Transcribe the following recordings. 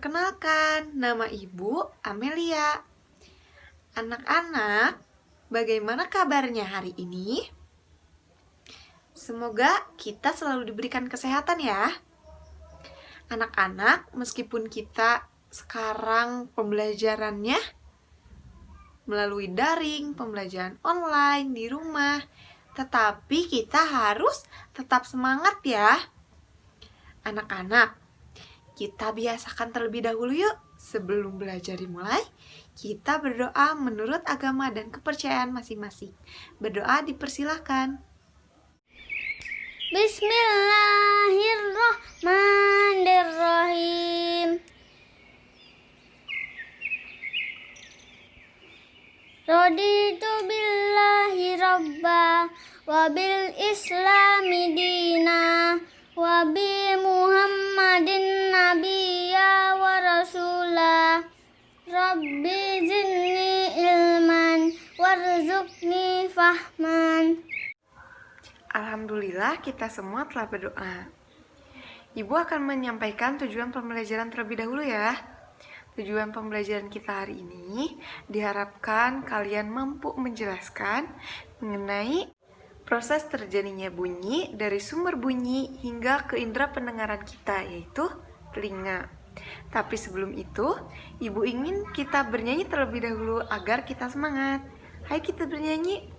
Perkenalkan, nama Ibu Amelia. Anak-anak, bagaimana kabarnya hari ini? Semoga kita selalu diberikan kesehatan ya. Anak-anak, meskipun kita sekarang pembelajarannya melalui daring, pembelajaran online di rumah, tetapi kita harus tetap semangat ya. Anak-anak, kita biasakan terlebih dahulu yuk. Sebelum belajar dimulai, kita berdoa menurut agama dan kepercayaan masing-masing. Berdoa dipersilahkan. Bismillahirrahmanirrahim. Raditu billahi rabba wa bil islami dina wa bi muhammadin nabiyya wa rasulah. Rabbi zidni ilman warzuqni fahman. Alhamdulillah kita semua telah berdoa. Ibu akan menyampaikan tujuan pembelajaran terlebih dahulu ya. Tujuan pembelajaran kita hari ini diharapkan kalian mampu menjelaskan mengenai proses terjadinya bunyi dari sumber bunyi hingga ke indera pendengaran kita, yaitu telinga. Tapi sebelum itu, Ibu ingin kita bernyanyi terlebih dahulu agar kita semangat. Hai, kita bernyanyi.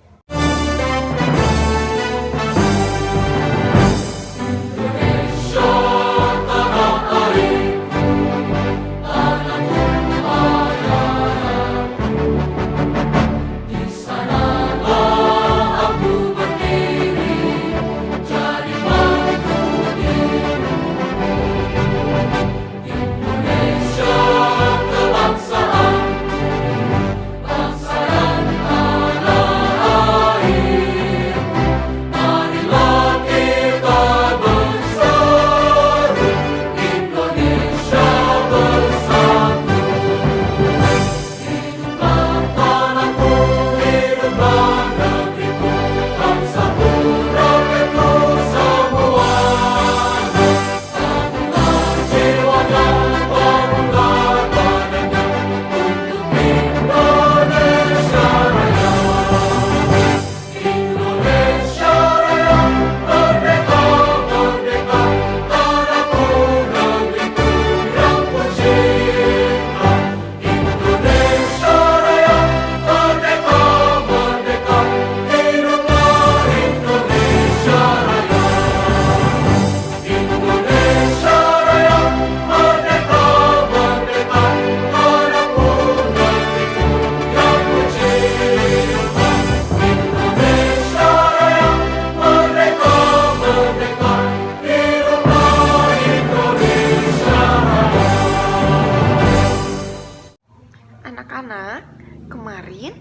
Anak-anak, kemarin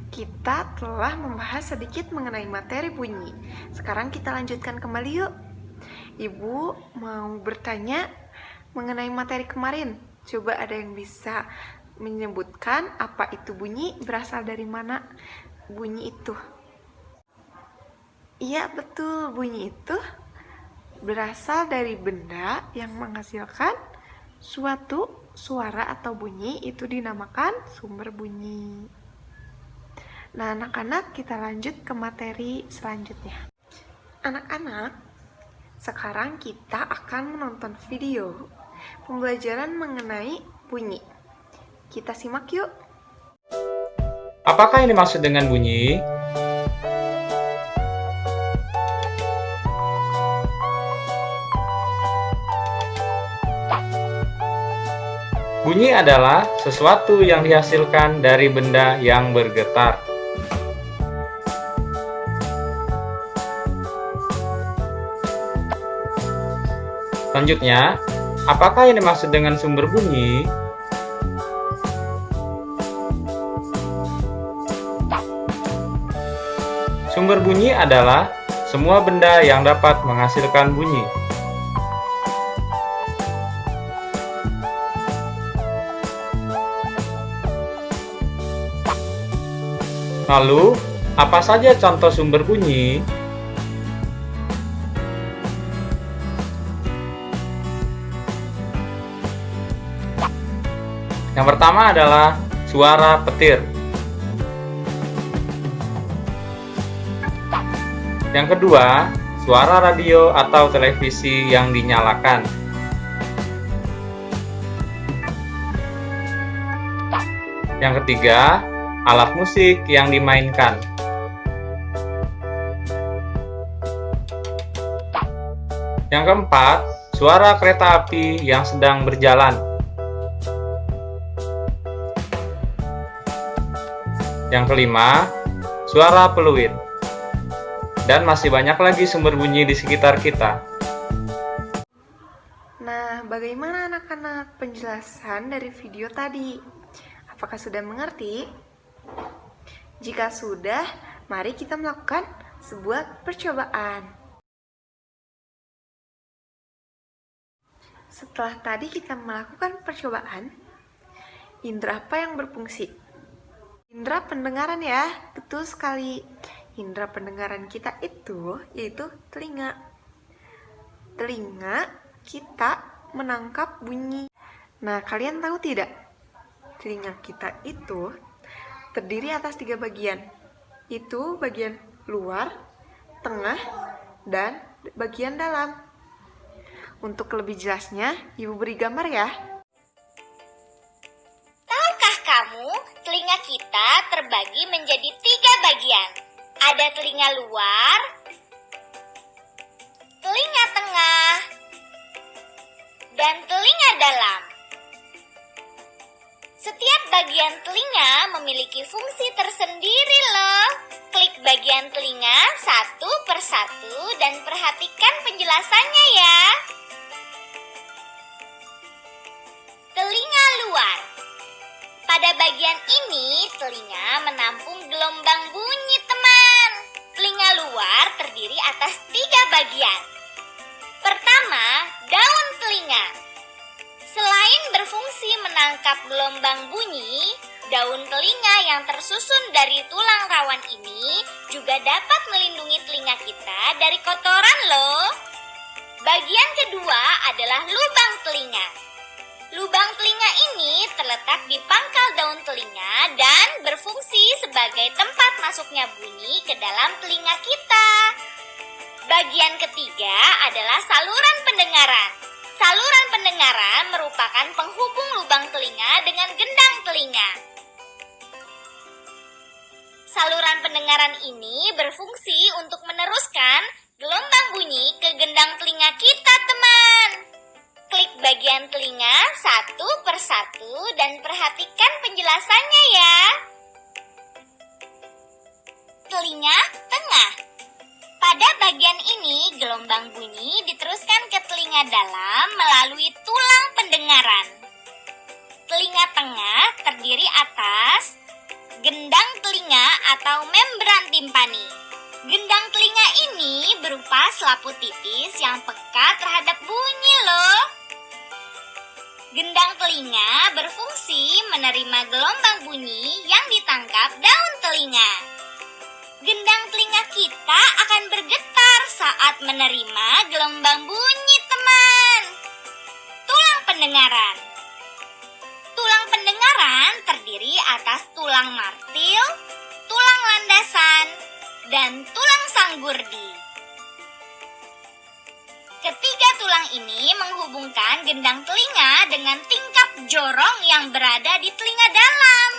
kita telah membahas sedikit mengenai materi bunyi. Sekarang kita lanjutkan kembali yuk. Ibu mau bertanya mengenai materi kemarin. Coba ada yang bisa menyebutkan apa itu bunyi, berasal dari mana bunyi itu? Iya, betul. Bunyi itu berasal dari benda yang menghasilkan suatu suara atau bunyi, itu dinamakan sumber bunyi. Nah, anak-anak, kita lanjut ke materi selanjutnya. Anak-anak, sekarang kita akan menonton video pembelajaran mengenai bunyi. Kita simak yuk. Apakah ini maksud dengan bunyi? Bunyi adalah sesuatu yang dihasilkan dari benda yang bergetar. Selanjutnya, apakah yang dimaksud dengan sumber bunyi? Sumber bunyi adalah semua benda yang dapat menghasilkan bunyi. Lalu, apa saja contoh sumber bunyi? Yang pertama adalah suara petir. Yang kedua, suara radio atau televisi yang dinyalakan. Yang ketiga, alat musik yang dimainkan. Yang keempat, suara kereta api yang sedang berjalan. Yang kelima, suara peluit. Dan masih banyak lagi sumber bunyi di sekitar kita. Nah, bagaimana anak-anak penjelasan dari video tadi? Apakah sudah mengerti? Jika sudah, mari kita melakukan sebuah percobaan. Setelah tadi kita melakukan percobaan, indera apa yang berfungsi? Indera pendengaran ya, betul sekali. Indera pendengaran kita itu yaitu telinga. Telinga kita menangkap bunyi. Nah, kalian tahu tidak? Telinga kita itu terdiri atas 3 bagian. Itu bagian luar, tengah, dan bagian dalam. Untuk lebih jelasnya, Ibu beri gambar ya. Tahukah kamu, telinga kita terbagi menjadi 3 bagian. Ada telinga luar, telinga tengah, dan telinga dalam. Setiap bagian telinga memiliki fungsi tersendiri loh. Klik bagian telinga satu persatu dan perhatikan penjelasannya ya. Telinga luar. Pada bagian ini, telinga menampung gelombang bunyi, teman. Telinga luar terdiri atas 3 bagian. Pertama, daun telinga. Selain berfungsi menangkap gelombang bunyi, daun telinga yang tersusun dari tulang rawan ini juga dapat melindungi telinga kita dari kotoran loh. Bagian kedua adalah lubang telinga. Lubang telinga ini terletak di pangkal daun telinga dan berfungsi sebagai tempat masuknya bunyi ke dalam telinga kita. Bagian ketiga adalah saluran pendengaran. Saluran pendengaran merupakan penghubung lubang telinga dengan gendang telinga. Saluran pendengaran ini berfungsi untuk meneruskan gelombang bunyi ke gendang telinga kita, teman. Klik bagian telinga satu persatu dan perhatikan penjelasannya ya. Telinga tengah. Pada bagian ini, gelombang bunyi diteruskan ke telinga dalam melalui tulang pendengaran. Telinga tengah terdiri atas gendang telinga atau membran timpani. Gendang telinga ini berupa selaput tipis yang peka terhadap bunyi loh. Gendang telinga berfungsi menerima gelombang bunyi yang ditangkap daun telinga. Gendang telinga kita akan bergetar saat menerima gelombang bunyi, teman. Tulang pendengaran. Tulang pendengaran terdiri atas tulang martil, tulang landasan, dan tulang sanggurdi. Ketiga tulang ini menghubungkan gendang telinga dengan tingkap jorong yang berada di telinga dalam.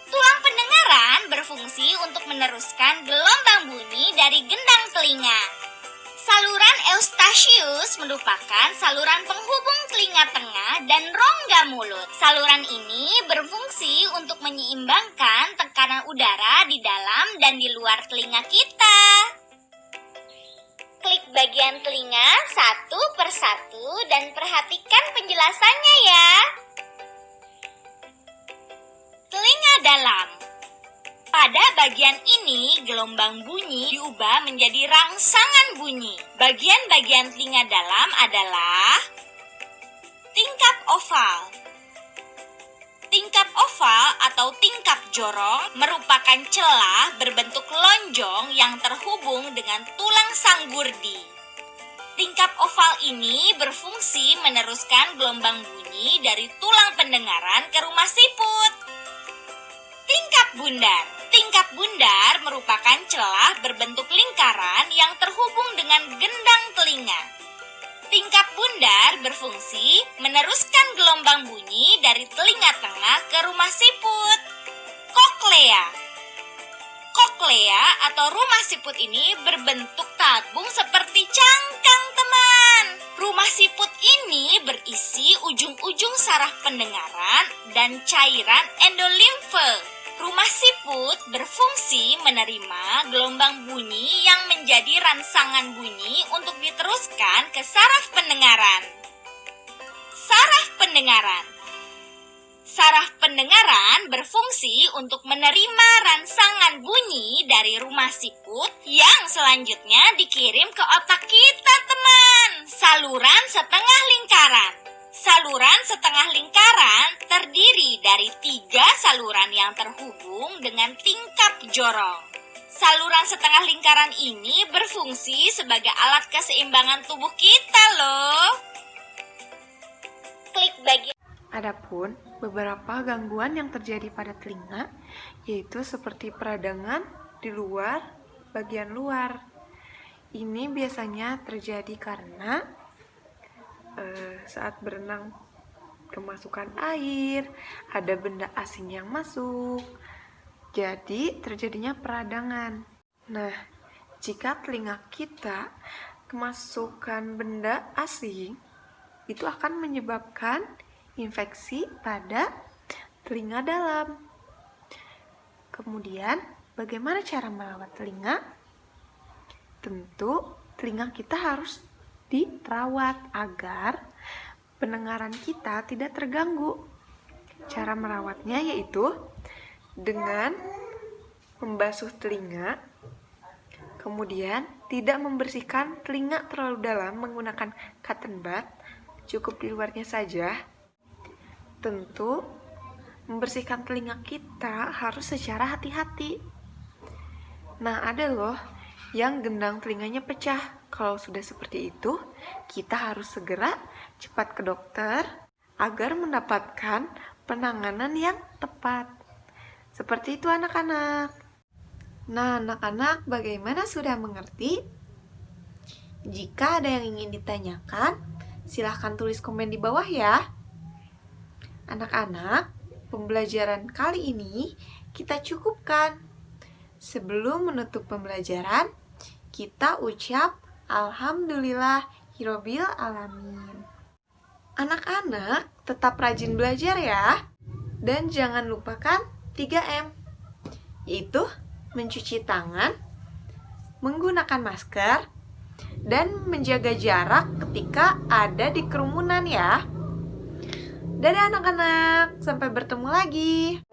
Tulang pendengaran berfungsi untuk meneruskan gelombang bunyi dari gendang telinga. Saluran eustachius merupakan saluran penghubung telinga tengah dan rongga mulut. Saluran ini berfungsi untuk menyeimbangkan tekanan udara di dalam dan di luar telinga kita. Klik bagian telinga satu persatu dan perhatikan penjelasannya ya. Telinga dalam. Pada bagian ini, gelombang bunyi diubah menjadi rangsangan bunyi. Bagian-bagian telinga dalam adalah tingkap oval. Tingkap oval atau tingkap jorong merupakan celah berbentuk lonjong yang terhubung dengan tulang sanggurdi. Tingkap oval ini berfungsi meneruskan gelombang bunyi bunyi dari tulang pendengaran ke rumah siput. Tingkap bundar. Tingkap bundar merupakan celah berbentuk lingkaran yang terhubung dengan gendang telinga. Tingkap bundar berfungsi meneruskan gelombang bunyi dari telinga tengah ke rumah siput. Koklea. Koklea atau rumah siput ini berbentuk tabung seperti cangkang, teman. Rumah siput ini berisi ujung-ujung saraf pendengaran dan cairan endolimfe. Rumah siput berfungsi menerima gelombang bunyi yang menjadi rangsangan bunyi untuk diteruskan ke saraf pendengaran. Saraf pendengaran. Saraf pendengaran berfungsi untuk menerima rangsangan bunyi dari rumah siput yang selanjutnya dikirim ke otak kita, teman. Saluran setengah lingkaran. Saluran setengah lingkaran terdiri dari 3 saluran yang terhubung dengan tingkap jorong. Saluran setengah lingkaran ini berfungsi sebagai alat keseimbangan tubuh kita loh. Klik bagian. Adapun beberapa gangguan yang terjadi pada telinga yaitu seperti peradangan di luar bagian luar. Ini biasanya terjadi karena saat berenang kemasukan air, ada benda asing yang masuk. Jadi terjadinya peradangan. Nah, jika telinga kita kemasukan benda asing, itu akan menyebabkan infeksi pada telinga dalam. Kemudian, bagaimana cara merawat telinga? Tentu, telinga kita harus dirawat agar pendengaran kita tidak terganggu. Cara merawatnya yaitu dengan membasuh telinga, kemudian tidak membersihkan telinga terlalu dalam menggunakan cotton bud, cukup di luarnya saja. Tentu, membersihkan telinga kita harus secara hati-hati. Nah, ada loh yang gendang telinganya pecah. Kalau sudah seperti itu, kita harus segera cepat ke dokter agar mendapatkan penanganan yang tepat. Seperti itu anak-anak. Nah, anak-anak bagaimana, sudah mengerti? Jika ada yang ingin ditanyakan, silahkan tulis komen di bawah ya. Anak-anak, pembelajaran kali ini kita cukupkan. Sebelum menutup pembelajaran, kita ucap Alhamdulillahirobbil alamin. Anak-anak tetap rajin belajar ya. Dan jangan lupakan 3M, yaitu mencuci tangan, menggunakan masker, dan menjaga jarak ketika ada di kerumunan ya. Dadah anak-anak, sampai bertemu lagi.